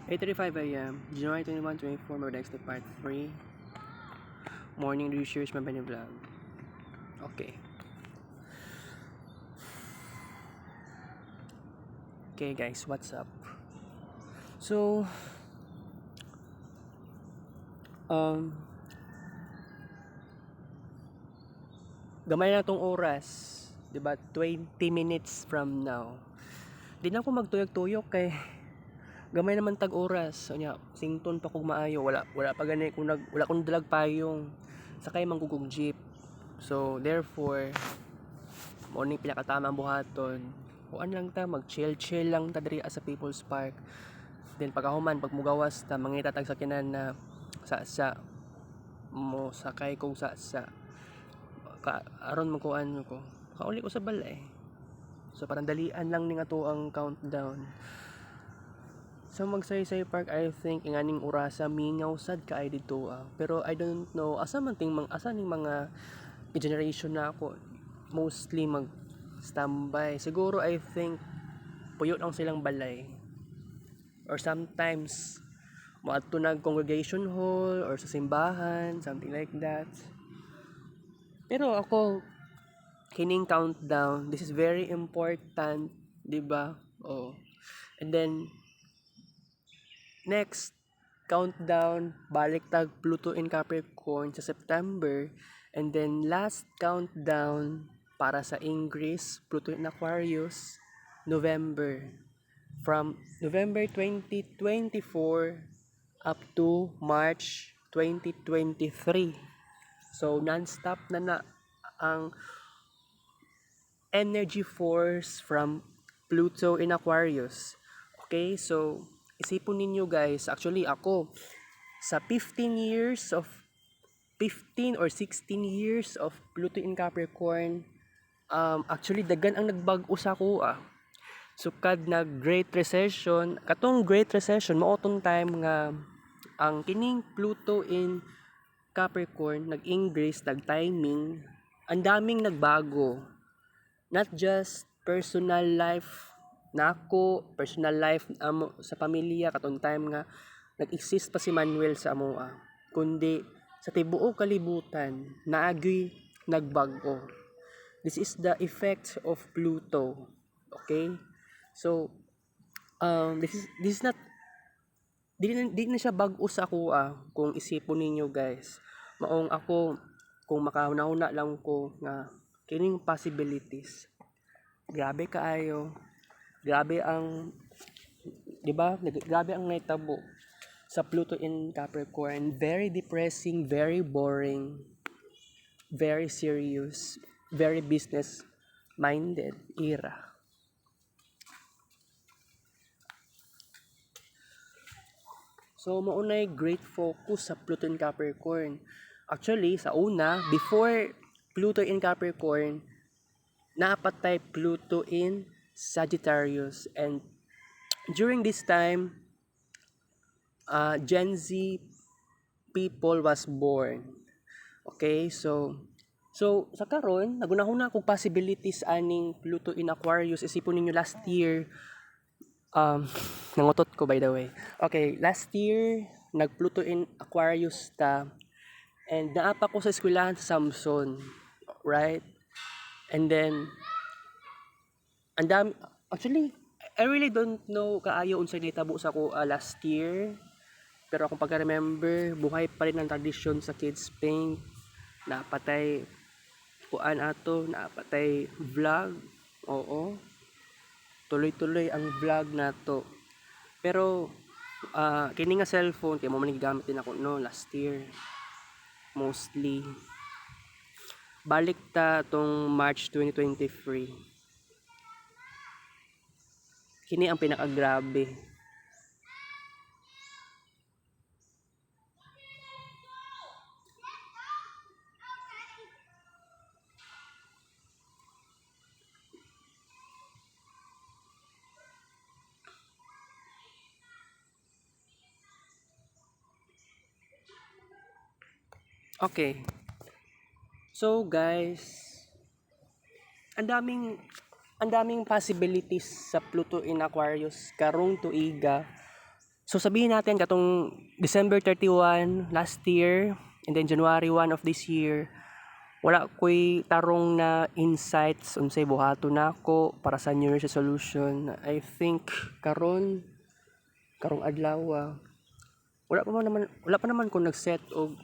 8:35 a.m. January 21, 24, Murdex Part 3. Morning research, mabani vlog. Okay. Okay guys, what's up? So, um, gamay na tong oras. 'Di ba? 20 minutes from now. Di na ako magtuyok-tuyok kay gamay naman tag oras. Anya, sington pa kog maayo. Wala pa gani kung wala kong dalag payong sakay manggugog jeep. So, therefore, morning pinakatama ang buhaton. Kuan lang ta, mag-chill lang ta diri sa People's Park. Then pagkahuman, pag mugawas ta, mangita tag sakinan na sa mo sakay kog sa aron magkuan ko. Kauli ko sa balay. So parang dalian lang ning ato ang countdown. Sa Magsaysay Park, I think inganing orasa mingaw sad kaay dito Pero I don't know asa ning mga generation na ako mostly mag standby. Siguro I think puyo lang silang balay. Or sometimes moadto nag congregation hall or sa simbahan, something like that. Pero ako kining countdown, this is very important, 'di ba? Oh. And then next countdown, balik tag Pluto in Capricorn sa September, and then last countdown para sa Ingris, Pluto in Aquarius, November. From November 2024 up to March 2023. So non-stop na ang energy force from Pluto in Aquarius. Okay, so isipon ninyo guys, actually ako sa 15 or 16 years of Pluto in Capricorn, actually dagan ang nagbag-o sa ko Sukad na Great Recession, katong Great Recession maotong time nga ang kining Pluto in Capricorn nag-increase, nag-timing, ang daming nagbago. Not just personal life nako, personal life sa pamilya katong time nga nag-exist pa si Manuel sa amoa, kundi sa tibuok kalibutan naagi nagbago. This is the effect of Pluto. Okay? So, this is not di na siya bag-o sa ako kung isipon ninyo guys. Maong ako kung makahuna lang ko nga kining possibilities. Grabe kaayo. Grabe ang 'di ba? Grabe ang naitabo sa Pluto in Capricorn. Very depressing, very boring, very serious, very business minded era. So, maunay great focus sa Pluto in Capricorn. Actually, sa una, before Pluto in Capricorn, napatay Pluto in Sagittarius. And during this time, Gen Z people was born. Okay, so sa karon nagunahuna kog possibilities aning Pluto in Aquarius. Isipon ninyo last year, nangutot ko by the way. Okay, last year nag-Pluto in Aquarius ta, and naapa ko sa eskwelahan sa Samson, right? And then actually I really don't know kaayo unsay nahitabo sa ko last year. Pero akong pagka-remember, buhay pa rin ang tradisyon sa Kids Paint. Napatay napatay vlog. Oo. Tuloy-tuloy ang vlog nato. Pero kini nga cellphone kay mo man gigamit din ako no last year mostly. Balik ta tong March 2023. Kini ang pinakagrabe. Okay. So guys, ang daming possibilities sa Pluto in Aquarius karong tuiga. So sabihin natin katong December 31 last year and then January 1 of this year, wala ko'y tarong na insights unsay buhaton nako para sa New Year's resolution. I think karong adlaw wala pa naman ko nag-set og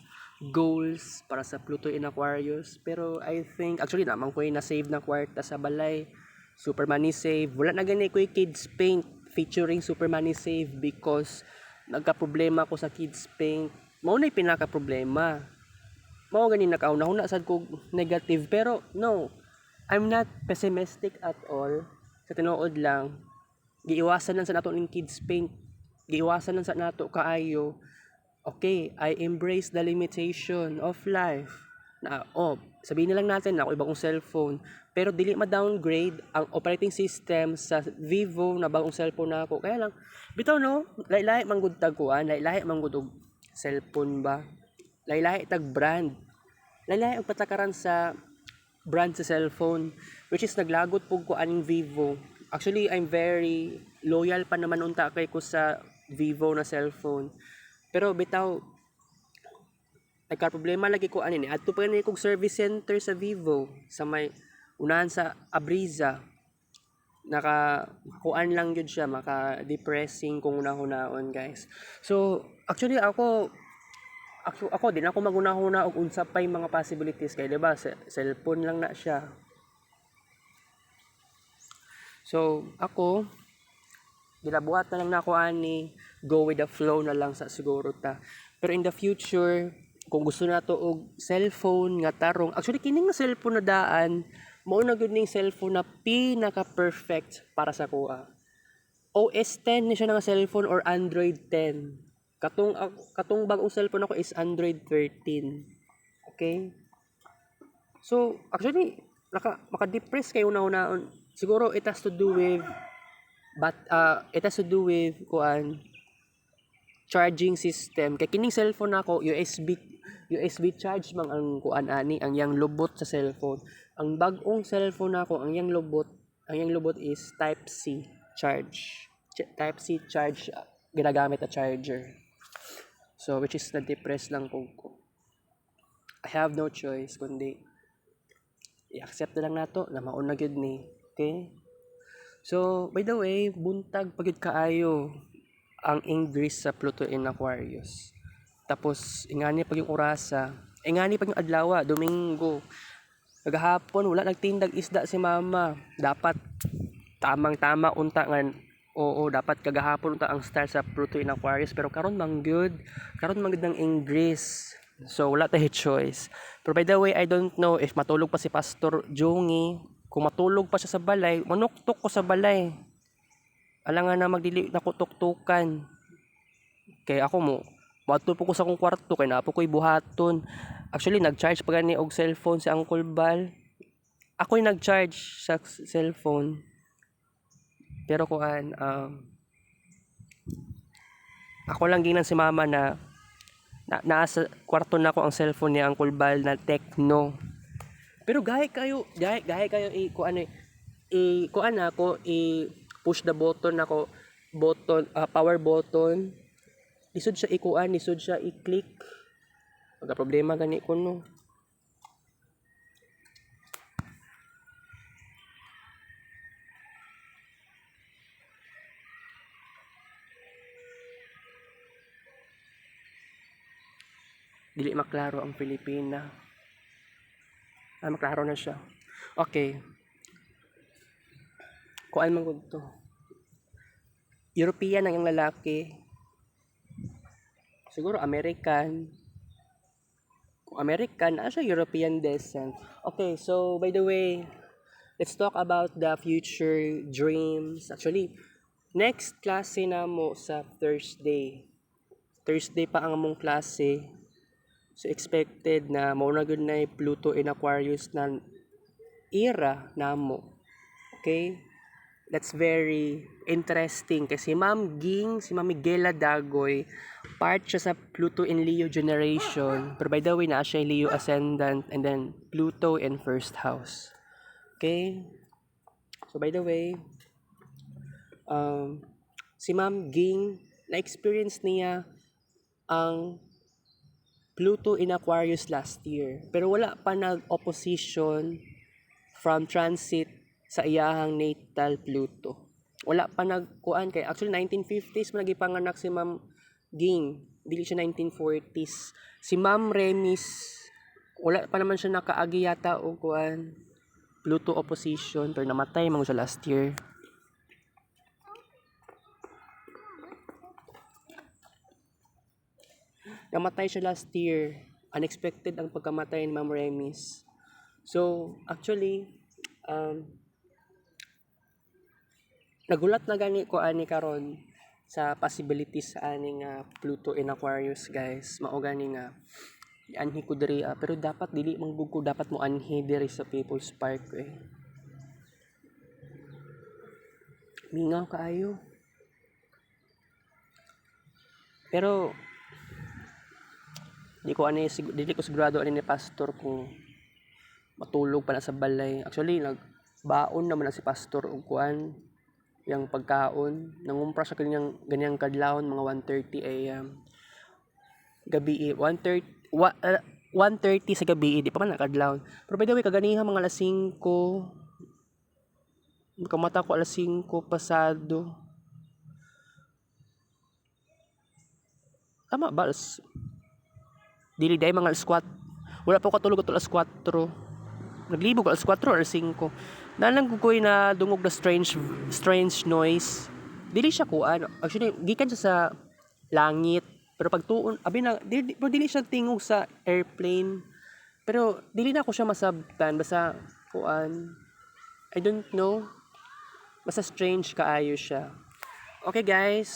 goals para sa Pluto in Aquarius, pero I think actually naman ko na save na kwarta sa balay. Super Money Save, wala na gani ko kids paint featuring Super Money Save because nagka-problema ko sa kids paint. Mao na pinaka problema. Mao gani nakauna-una sad ko negative, pero no, I'm not pessimistic at all. Sa tinuod lang, giiwasan lang sa nato ning kids paint, giiwasan lang sa nato kaayo. Okay, I embrace the limitation of life. Na, sabihin na lang natin na ako ibang cellphone, pero dili ma-downgrade ang operating system sa Vivo na bagong cellphone na ako. Kaya lang, bitaw no, lahi-lahi manggud tagkuan, lahi-lahi manggud og cellphone ba? Lahi-lahi tag brand. Lahi-lahi og patakaran sa brand sa cellphone, which is naglagot pug ko aning Vivo. Actually, I'm very loyal pa naman unta kay ko sa Vivo na cellphone. Pero bitaw, nagka-problema lagi ko ani adto pa ni kog service center sa Vivo sa may unahan sa Abriza. Kuan lang yun siya, maka-depressing kung unahon guys. So, actually ako din ako magunahuna og unsa pay mga possibilities kay diba cellphone lang na siya. So, ako gilabuhat na lang nako ani, go with the flow na lang sa siguro ta. Pero in the future, kung gusto nato og cellphone nga tarong, actually kining cellphone na daan, mao na gyud ning cellphone na pinaka-perfect para sa kuha. OS 10 ni siya nga cellphone or Android 10. Katong bagong cellphone ako is Android 13. Okay? So, actually maka-depress kayo una-unaon. Siguro it has to do with kuan charging system. Kay kining cellphone nako USB charge man ang kuan ani ang yang lubot sa cellphone. Ang bag-ong cellphone nako ang yang lubot is type C charge. Type C charge ginagamit na charger. So which is na-depress lang ko. I have no choice kundi i-accept na lang nato na mauna gyud ni. Okay? So by the way, buntag pagid kaayo ang English sa Pluto in Aquarius. Tapos ingani pag yung orasa, ingani pag yung adlaw, Domingo. Kagahapon wala nagtindag isda si mama. Dapat tamang-tama unta nga. Oo, dapat kagahapon unta ang star sa Pluto in Aquarius, pero karon manggod ng English. So wala tayo choice. Pero by the way, I don't know if matulog pa si Pastor Jongi. Kung matulog pa siya sa balay, manuktok ko sa balay. Alangan na magdili na kutuktukan. Kaya ako moadto po ko sa akong kwarto kay napo ko'y buhaton. Actually nag-charge pa gani og cellphone si Uncle Bal. Ako'y nag-charge sa cellphone. Pero kuan ako lang ginan si mama na nasa kwarto na ko ang cellphone ni Uncle Bal na Tecno. Pero gahi kayo push the button power button, lisod siya lisod siya i-click. Pagka problema gani ko no. Dili maklaro ang Pilipina. Maklaro na siya. Okay. Kuan man gud to. European ang yung lalaki. Siguro American. Kung American, siya European descent. Okay, so by the way, let's talk about the future dreams. Actually, next klase na mo sa Thursday. Thursday pa ang among klase. So expected na mauna gud na Pluto in Aquarius na era namo. Okay? That's very interesting kasi si Ma'am Miguela Dagoy, part siya sa Pluto in Leo generation. Pero by the way, na siya Leo ascendant and then Pluto in first house. Okay? So by the way, si Ma'am Ging na-experience niya ang Pluto in Aquarius last year. Pero wala pa nag-opposition from transit sa iyahang natal Pluto. Wala pa nagkuan kay actually 1950s man nagipanganak si Ma'am Ging. Dili siya 1940s. Si Ma'am Remis wala pa naman siya nakaagi yata o kuan Pluto opposition pero namatay man siya last year. Namatay siya last year. Unexpected ang pagkamatay ni Ma'am Remis. So, actually, nagulat na gani ko ani karon sa possibilities sa ani nga Pluto in Aquarius, guys. Mao gani nga anhi ko diri pero dapat dili manggug ko dapat mo anhi diri sa People's Park Mingaw kaayo. Pero dili ko sigurado ani ni pastor kung matulog pa na sa balay. Actually, nagbaon naman na si pastor og kuan yang pagkaon. Nangumpra sa ganyang kadlawon mga 1:30 AM. Gabi 1:30 sa gabi di pa man nakadlawon. Pero by the way kaganiha mga alas 5 kamata ko alas 5 pasado. Tama ba? Dili day mga alas 4. Wala pa ko katulog alas 4. Naglibog alas 4 or 5. Nalang gugoy na dungog na strange noise. Dili siya kuan. Actually, gikan siya sa langit. Pero pag tuon, abi na, dili siya tingog sa airplane. Pero dili na ako siya masabtan. Basta kuan. I don't know. Basta strange kaayo siya. Okay guys.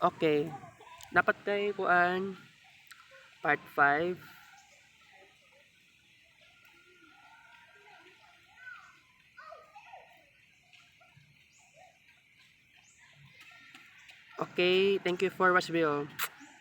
Okay. Dapat kay kuan. Part 5. Okay, thank you for watching video.